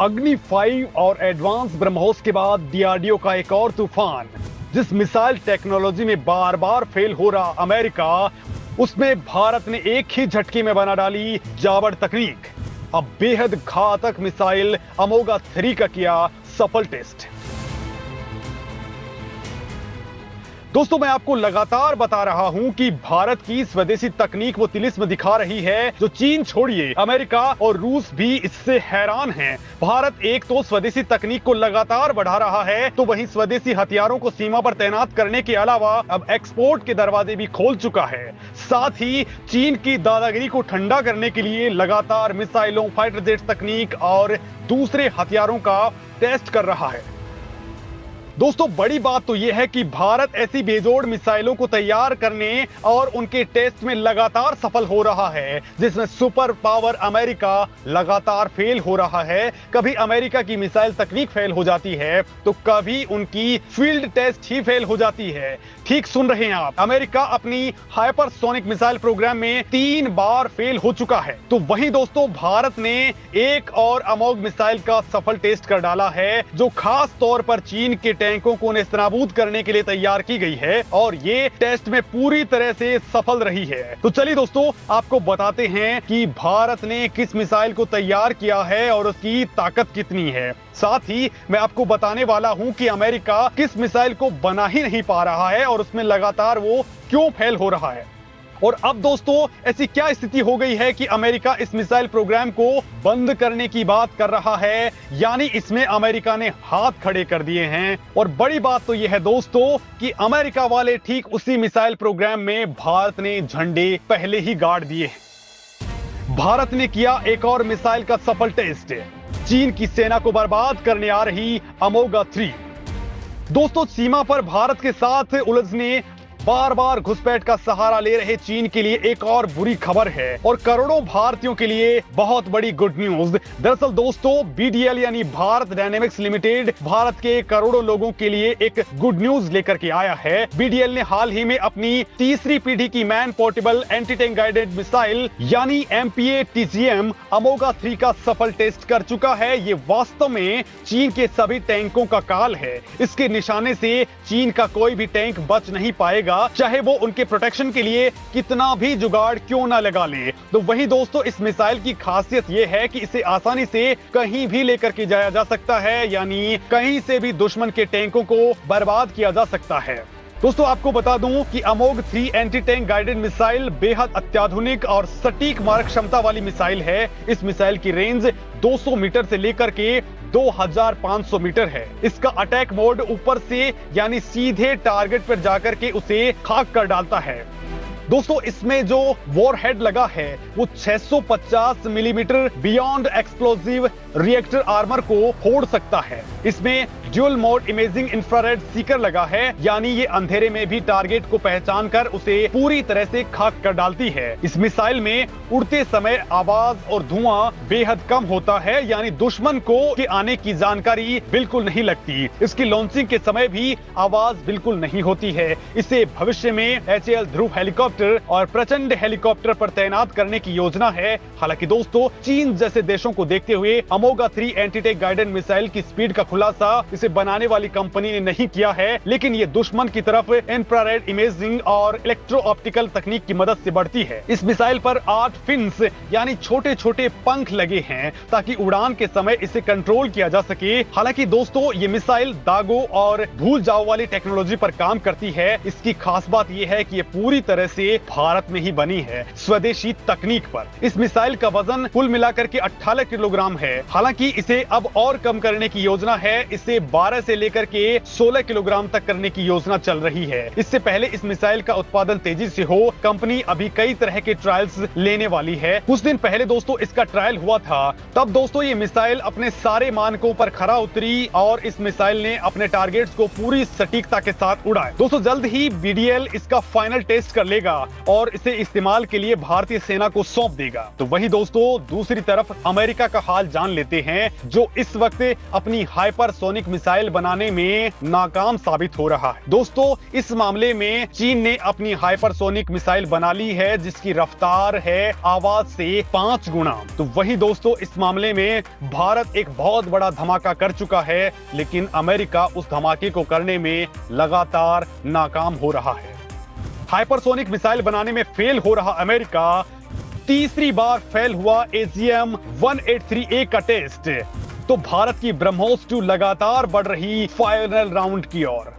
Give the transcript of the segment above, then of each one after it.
अग्नि 5 और एडवांस ब्रह्मोस के बाद डीआरडीओ का एक और तूफान। जिस मिसाइल टेक्नोलॉजी में बार बार फेल हो रहा अमेरिका, उसमें भारत ने एक ही झटके में बना डाली जावड़ तकनीक। अब बेहद घातक मिसाइल अमोगा 3 का किया सफल टेस्ट। दोस्तों, मैं आपको लगातार बता रहा हूं कि भारत की स्वदेशी तकनीक वो तिलिस्म दिखा रही है जो चीन छोड़िए अमेरिका और रूस भी इससे हैरान हैं। भारत एक तो स्वदेशी तकनीक को लगातार बढ़ा रहा है, तो वहीं स्वदेशी हथियारों को सीमा पर तैनात करने के अलावा अब एक्सपोर्ट के दरवाजे भी खोल चुका है। साथ ही चीन की दादागिरी को ठंडा करने के लिए लगातार मिसाइलों, फाइटर जेट तकनीक और दूसरे हथियारों का टेस्ट कर रहा है। दोस्तों, बड़ी बात तो यह है कि भारत ऐसी बेजोड़ मिसाइलों को तैयार करने और उनके टेस्ट में लगातार सफल हो रहा है, जिसमें सुपर पावर अमेरिका लगातार फेल हो रहा है। कभी अमेरिका की मिसाइल तकनीक फेल हो जाती है तो कभी उनकी फील्ड टेस्ट ही फेल हो जाती है। ठीक सुन रहे हैं आप, अमेरिका अपनी हाइपरसोनिक मिसाइल प्रोग्राम में 3 बार फेल हो चुका है। तो वहीं दोस्तों, भारत ने एक और अमोघ मिसाइल का सफल टेस्ट कर डाला है, जो खास तौर पर चीन के टैंकों को नेस्तनाबूद करने के लिए तैयार की गई है और ये टेस्ट में पूरी तरह से सफल रही है। तो चलिए दोस्तों, आपको बताते हैं कि भारत ने किस मिसाइल को तैयार किया है और उसकी ताकत कितनी है। साथ ही मैं आपको बताने वाला हूं कि अमेरिका किस मिसाइल को बना ही नहीं पा रहा है और उसमें लगातार वो क्यों फेल हो रहा है। और अब दोस्तों, ऐसी क्या स्थिति हो गई है कि अमेरिका इस मिसाइल प्रोग्राम को बंद करने की बात कर रहा है, यानी इसमें अमेरिका ने हाथ खड़े कर दिए हैं। और बड़ी बात तो यह है दोस्तों कि अमेरिका वाले ठीक उसी मिसाइल प्रोग्राम में भारत ने झंडे पहले ही गाड़ दिए हैं। भारत ने किया एक और मिसाइल का सफल टेस्ट, चीन की सेना को बर्बाद करने आ रही अमोगा 3। दोस्तों, सीमा पर भारत के साथ उलझने, बार बार घुसपैठ का सहारा ले रहे चीन के लिए एक और बुरी खबर है और करोड़ों भारतीयों के लिए बहुत बड़ी गुड न्यूज। दरअसल दोस्तों, बीडीएल यानी भारत डायनेमिक्स लिमिटेड भारत के करोड़ों लोगों के लिए एक गुड न्यूज लेकर के आया है। बीडीएल ने हाल ही में अपनी तीसरी पीढ़ी की man portable anti tank guided missile यानी MPA-TGM अमोगा 3 का सफल टेस्ट कर चुका है। ये वास्तव में चीन के सभी टैंकों का काल है। इसके निशाने से चीन का कोई भी टैंक बच नहीं पाएगा, चाहे वो उनके प्रोटेक्शन के लिए कितना भी जुगाड़ क्यों ना लगा ले। तो वही दोस्तों, इस मिसाइल की खासियत यह है कि इसे आसानी से कहीं भी लेकर के जाया जा सकता है, यानी कहीं से भी दुश्मन के टैंकों को बर्बाद किया जा सकता है। दोस्तों, आपको बता दूं कि अमोग 3 एंटी टैंक गाइडेड मिसाइल बेहद अत्याधुनिक और सटीक मारक क्षमता वाली मिसाइल है। इस मिसाइल की रेंज 200 मीटर से लेकर के 2500 मीटर है। इसका अटैक मोड ऊपर से यानी सीधे टारगेट पर जाकर के उसे खाक कर डालता है। दोस्तों, इसमें जो वॉरहेड लगा है वो 650 millimetre beyond explosive reactor armour को फोड़ सकता है। इसमें dual mode imaging infrared Sikar लगा है, यानी ये अंधेरे में भी टारगेट को पहचान कर उसे पूरी तरह से खाक कर डालती है। इस मिसाइल में उड़ते समय आवाज और धुआं बेहद कम होता है, यानी दुश्मन को के आने की जानकारी बिल्कुल नहीं लगती। इसकी लॉन्चिंग के समय भी आवाज बिल्कुल नहीं होती है। इसे भविष्य में HAL ध्रुव हेलीकॉप्टर और प्रचंड हेलीकॉप्टर पर तैनात करने की योजना है। हालांकि दोस्तों, चीन जैसे देशों को देखते हुए अमोगा 3 एंटी टैंक गाइडेड मिसाइल की स्पीड का खुलासा इसे बनाने वाली कंपनी ने नहीं किया है, लेकिन ये दुश्मन की तरफ इंफ्रारेड इमेजिंग और इलेक्ट्रो ऑप्टिकल तकनीक की मदद से बढ़ती है। इस मिसाइल पर 8 फिन्स यानी छोटे छोटे पंख लगे हैं ताकि उड़ान के समय इसे कंट्रोल किया जा सके। हालांकि दोस्तों, ये मिसाइल दागों और भूल जाओ वाली टेक्नोलॉजी पर काम करती है। इसकी खास बात यह है कि ये पूरी तरह से भारत में ही बनी है, स्वदेशी तकनीक पर। इस मिसाइल का वजन कुल मिलाकर के 18 किलोग्राम है। हालांकि इसे अब और कम करने की योजना है। इसे 12 से लेकर के 16 किलोग्राम तक करने की योजना चल रही है। इससे पहले इस मिसाइल का उत्पादन तेजी से हो, कंपनी अभी कई तरह के ट्रायल्स लेने वाली है। कुछ दिन पहले दोस्तों इसका ट्रायल हुआ था। तब दोस्तों ये मिसाइल अपने सारे मानकों पर खरा उतरी और इस मिसाइल ने अपने टारगेट्स को पूरी सटीकता के साथ उड़ाया। दोस्तों, जल्द ही बीडीएल इसका फाइनल टेस्ट कर लेगा लेगा और इसे इस्तेमाल के लिए भारतीय सेना को सौंप देगा। तो वही दोस्तों दूसरी तरफ अमेरिका का हाल जान लेते हैं, जो इस वक्त अपनी हाइपरसोनिक मिसाइल बनाने में नाकाम साबित हो रहा है। दोस्तों इस मामले में चीन ने अपनी हाइपरसोनिक मिसाइल बना ली है जिसकी रफ्तार है आवाज से 5 गुना। तो वही दोस्तों इस मामले में भारत एक बहुत बड़ा धमाका कर चुका है, लेकिन अमेरिका उस धमाके को करने में लगातार नाकाम हो रहा है। हाइपरसोनिक मिसाइल बनाने में फेल हो रहा अमेरिका, तीसरी बार फेल हुआ AGM-183A का टेस्ट। तो भारत की ब्रह्मोस 2 लगातार बढ़ रही फाइनल राउंड की ओर।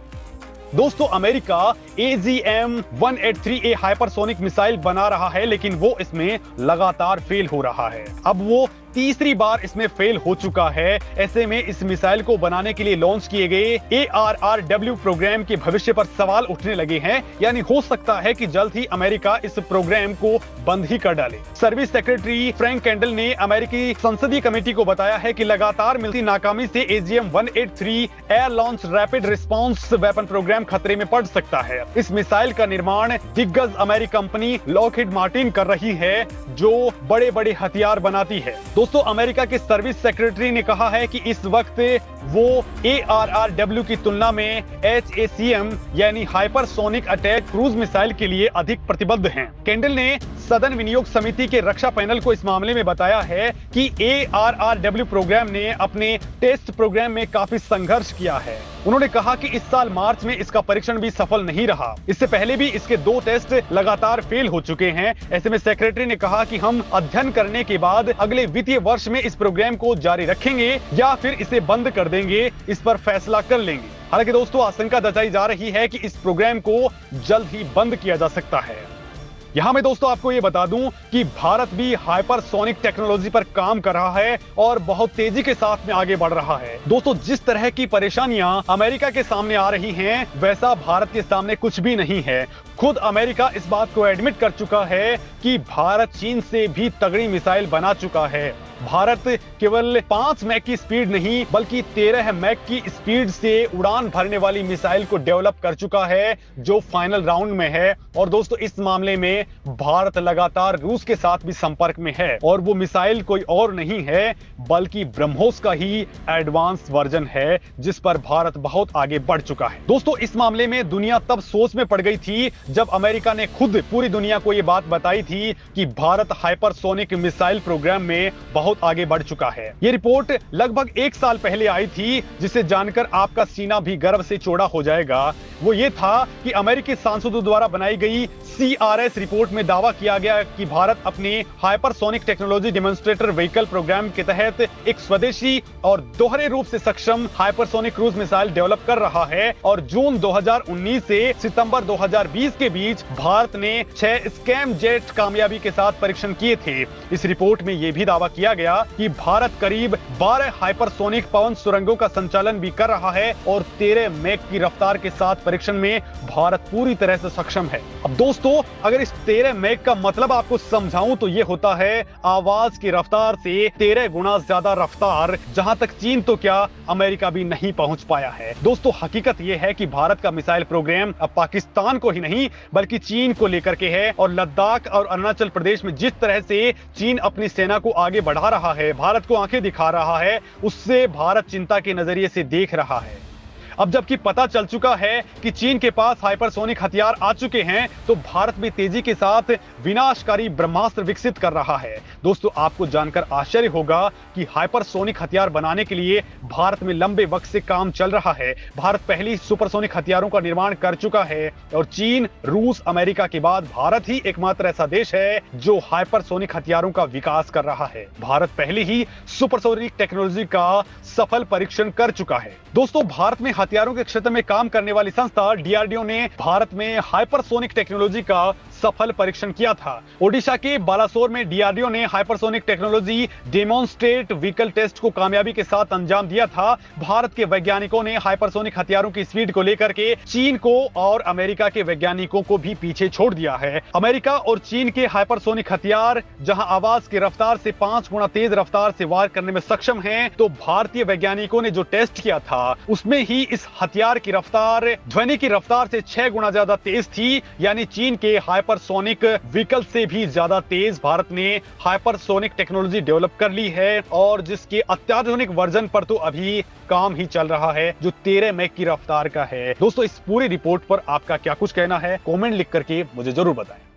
दोस्तों अमेरिका AGM-183A हाइपरसोनिक मिसाइल बना रहा है, लेकिन वो इसमें लगातार फेल हो रहा है। अब वो तीसरी बार इसमें फेल हो चुका है। ऐसे में इस मिसाइल को बनाने के लिए लॉन्च किए गए ARRW प्रोग्राम के भविष्य पर सवाल उठने लगे हैं। यानी हो सकता है कि जल्द ही अमेरिका इस प्रोग्राम को बंद ही कर डाले। सर्विस सेक्रेटरी फ्रैंक कैंडल ने अमेरिकी संसदीय कमेटी को बताया है कि लगातार मिलती नाकामी से AGM-183 air launch rapid response weapon program खतरे में पड़ सकता है। इस मिसाइल का निर्माण दिग्गज अमेरिकी कंपनी लॉकहीड मार्टिन कर रही है, जो बड़े बड़े हथियार बनाती है। दोस्तों अमेरिका के सर्विस सेक्रेटरी ने कहा है कि इस वक्त वो ARRW की तुलना में HACM यानी हाइपरसोनिक अटैक क्रूज मिसाइल के लिए अधिक प्रतिबद्ध हैं। कैंडल ने सदन विनियोग समिति के रक्षा पैनल को इस मामले में बताया है कि ARRW प्रोग्राम ने अपने टेस्ट प्रोग्राम में काफी संघर्ष किया है। उन्होंने कहा कि इस साल मार्च में इसका परीक्षण भी सफल नहीं रहा। इससे पहले भी इसके 2 टेस्ट लगातार फेल हो चुके हैं। ऐसे में सेक्रेटरी ने कहा कि हम अध्ययन करने के बाद अगले वित्तीय वर्ष में इस प्रोग्राम को जारी रखेंगे या फिर इसे बंद कर देंगे, इस पर फैसला कर लेंगे। हालांकि दोस्तों आशंका जताई जा रही है कि इस प्रोग्राम को जल्द ही बंद किया जा सकता है। यहां मैं दोस्तों आपको ये बता दूं कि भारत भी हाइपरसोनिक टेक्नोलॉजी पर काम कर रहा है और बहुत तेजी के साथ में आगे बढ़ रहा है। दोस्तों जिस तरह की परेशानियां अमेरिका के सामने आ रही हैं, वैसा भारत के सामने कुछ भी नहीं है। खुद अमेरिका इस बात को एडमिट कर चुका है कि भारत चीन से भी तगड़ी मिसाइल बना चुका है। भारत केवल 5 मैक की स्पीड नहीं बल्कि 13 मैक की स्पीड से उड़ान भरने वाली मिसाइल को डेवलप कर चुका है, जो फाइनल राउंड में है। और दोस्तों इस मामले में भारत लगातार रूस के साथ भी संपर्क में है, और वो मिसाइल कोई और नहीं है बल्कि ब्रह्मोस का ही एडवांस वर्जन है, जिस पर भारत बहुत आगे बढ़ चुका है। दोस्तों इस मामले में दुनिया तब सोच में पड़ गई थी जब अमेरिका ने खुद पूरी दुनिया को यह बात बताई थी कि भारत हाइपरसोनिक मिसाइल प्रोग्राम में बहुत आगे बढ़ चुका है। ये रिपोर्ट लगभग 1 साल पहले आई थी, जिसे जानकर आपका सीना भी गर्व से चौड़ा हो जाएगा। वो ये था कि अमेरिकी सांसदों द्वारा बनाई गई CRS रिपोर्ट में दावा किया गया कि भारत अपने hypersonic technology demonstrator vehicle programme के तहत एक स्वदेशी और दोहरे रूप से सक्षम हाइपरसोनिक क्रूज मिसाइल डेवलप कर रहा है। और जून 2019 से सितंबर 2020 के बीच भारत ने 6 स्कैम जेट कामयाबी के साथ परीक्षण किए थे। इस रिपोर्ट में यह भी दावा किया गया कि भारत करीब 12 हाइपरसोनिक पवन सुरंगों का संचालन भी कर रहा है और 13 मैक की रफ्तार के साथ परीक्षण में भारत पूरी तरह से सक्षम है। अब दोस्तों अगर इस 13 मैक का मतलब आपको समझाऊं तो यह होता है आवाज की रफ्तार से 13 गुना ज्यादा रफ्तार, जहां तक चीन तो क्या अमेरिका भी नहीं पहुंच पाया है। दोस्तों हकीकत यह है कि भारत का मिसाइल प्रोग्राम अब पाकिस्तान को ही नहीं बल्कि चीन को लेकर के है, और लद्दाख और अरुणाचल प्रदेश में जिस तरह से चीन अपनी सेना को आगे बढ़ा रहा है, भारत को आंखें दिखा रहा है, उससे भारत चिंता के नजरिए से देख रहा है। अब जबकि पता चल चुका है कि चीन के पास हाइपरसोनिक हथियार आ चुके हैं, तो भारत भी तेजी के साथ विनाशकारी ब्रह्मास्त्र विकसित कर रहा है। दोस्तों आपको जानकर आश्चर्य होगा कि हाइपरसोनिक हथियार बनाने के लिए भारत में लंबे वक्त से काम चल रहा है। भारत पहले सुपरसोनिक हथियारों का निर्माण कर चुका है, और चीन, रूस, अमेरिका के बाद भारत ही एकमात्र ऐसा देश है जो हाइपरसोनिक हथियारों का विकास कर रहा है। भारत पहले ही सुपरसोनिक टेक्नोलॉजी का सफल परीक्षण कर चुका है। दोस्तों भारत में हथियारों के क्षेत्र में काम करने वाली संस्था DRDO ने भारत में हाइपरसोनिक टेक्नोलॉजी का सफल परीक्षण किया था। ओडिशा के बालासोर में DRDO ने hypersonic technology demonstrate vehicle test को कामयाबी के साथ अंजाम दिया था। भारत के वैज्ञानिकों ने हाइपरसोनिक हथियारों की स्पीड को लेकर के चीन को और अमेरिका के वैज्ञानिकों को भी पीछे छोड़ दिया है। अमेरिका और चीन के हाइपरसोनिक हथियार जहां आवाज की रफ्तार से 5 गुना तेज रफ्तार से वार करने में सक्षम हैं, तो भारतीय वैज्ञानिकों ने जो टेस्ट किया था उसमें ही इस हथियार की रफ्तार ध्वनि की रफ्तार से 6 गुना ज्यादा तेज थी, यानी चीन के हाइपरसोनिक व्हीकल से भी ज्यादा तेज भारत ने हाइपरसोनिक टेक्नोलॉजी डेवलप कर ली है, और जिसके अत्याधुनिक वर्जन पर तो अभी काम ही चल रहा है, जो 13 मैक की रफ्तार का है। दोस्तों, इस पूरी रिपोर्ट पर आपका क्या कुछ कहना है, कमेंट लिख करके मुझे जरूर बताएं।